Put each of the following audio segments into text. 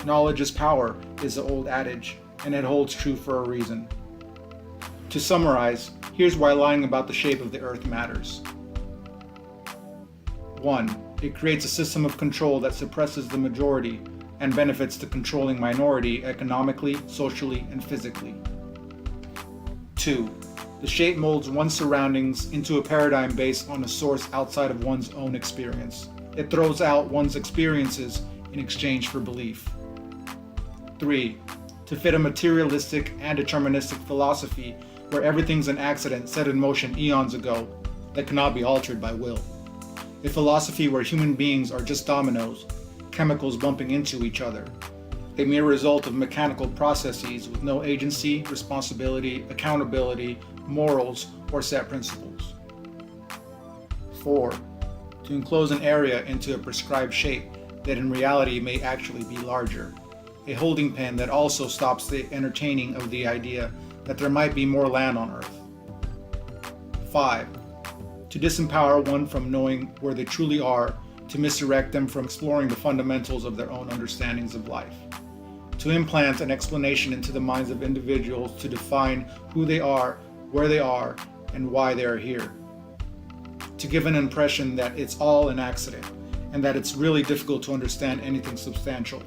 Knowledge is power is the old adage, and it holds true for a reason. To summarize, here's why lying about the shape of the earth matters. 1. It creates a system of control that suppresses the majority and benefits the controlling minority economically, socially, and physically. 2. The shape molds one's surroundings into a paradigm based on a source outside of one's own experience. It throws out one's experiences in exchange for belief. 3. To fit a materialistic and deterministic philosophy where everything's an accident set in motion eons ago that cannot be altered by will. A philosophy where human beings are just dominoes, chemicals bumping into each other, a mere result of mechanical processes with no agency, responsibility, accountability, morals, or set principles. 4. To enclose an area into a prescribed shape that in reality may actually be larger. A holding pen that also stops the entertaining of the idea that there might be more land on Earth. 5. To disempower one from knowing where they truly are, to misdirect them from exploring the fundamentals of their own understandings of life. To implant an explanation into the minds of individuals to define who they are, where they are, and why they are here. To give an impression that it's all an accident, and that it's really difficult to understand anything substantial.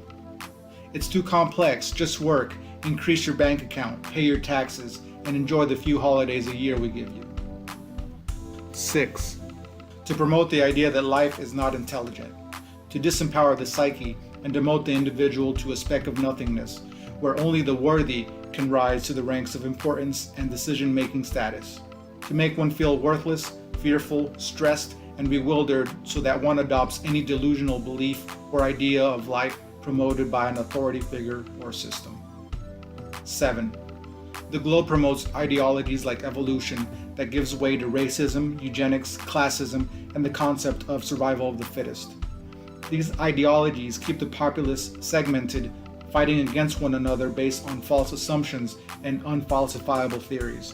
It's too complex, just work, increase your bank account, pay your taxes, and enjoy the few holidays a year we give you. 6. To promote the idea that life is not intelligent. To disempower the psyche and demote the individual to a speck of nothingness, where only the worthy can rise to the ranks of importance and decision-making status. To make one feel worthless, fearful, stressed, and bewildered so that one adopts any delusional belief or idea of life promoted by an authority figure or system. 7. The globe promotes ideologies like evolution that gives way to racism, eugenics, classism, and the concept of survival of the fittest. These ideologies keep the populace segmented, fighting against one another based on false assumptions and unfalsifiable theories.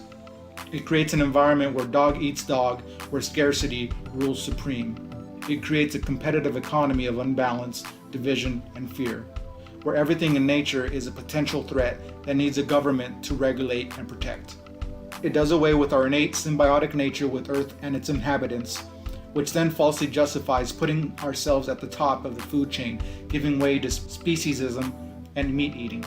It creates an environment where dog eats dog, where scarcity rules supreme. It creates a competitive economy of unbalance, division, and fear, where everything in nature is a potential threat that needs a government to regulate and protect. It does away with our innate symbiotic nature with Earth and its inhabitants, which then falsely justifies putting ourselves at the top of the food chain, giving way to speciesism and meat eating.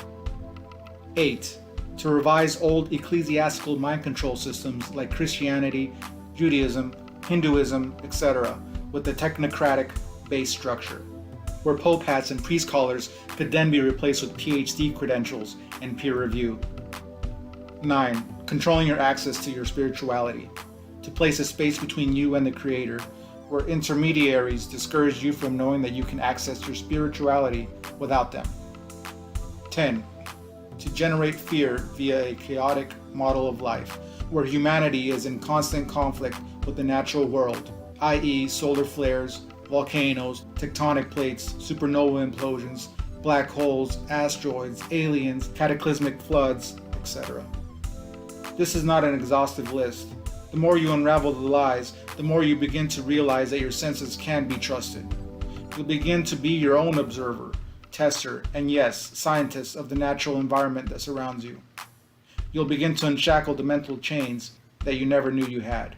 8. To revise old ecclesiastical mind control systems like Christianity, Judaism, Hinduism, etc., with the technocratic base structure, where pope hats and priest collars could then be replaced with PhD credentials and peer review. 9. Controlling your access to your spirituality, to place a space between you and the Creator, where intermediaries discourage you from knowing that you can access your spirituality without them. 10. To generate fear via a chaotic model of life, where humanity is in constant conflict with the natural world, i.e. solar flares, volcanoes, tectonic plates, supernova implosions, black holes, asteroids, aliens, cataclysmic floods, etc. This is not an exhaustive list. The more you unravel the lies, the more you begin to realize that your senses can be trusted. You'll begin to be your own observer, tester, and yes, scientist of the natural environment that surrounds you. You'll begin to unshackle the mental chains that you never knew you had.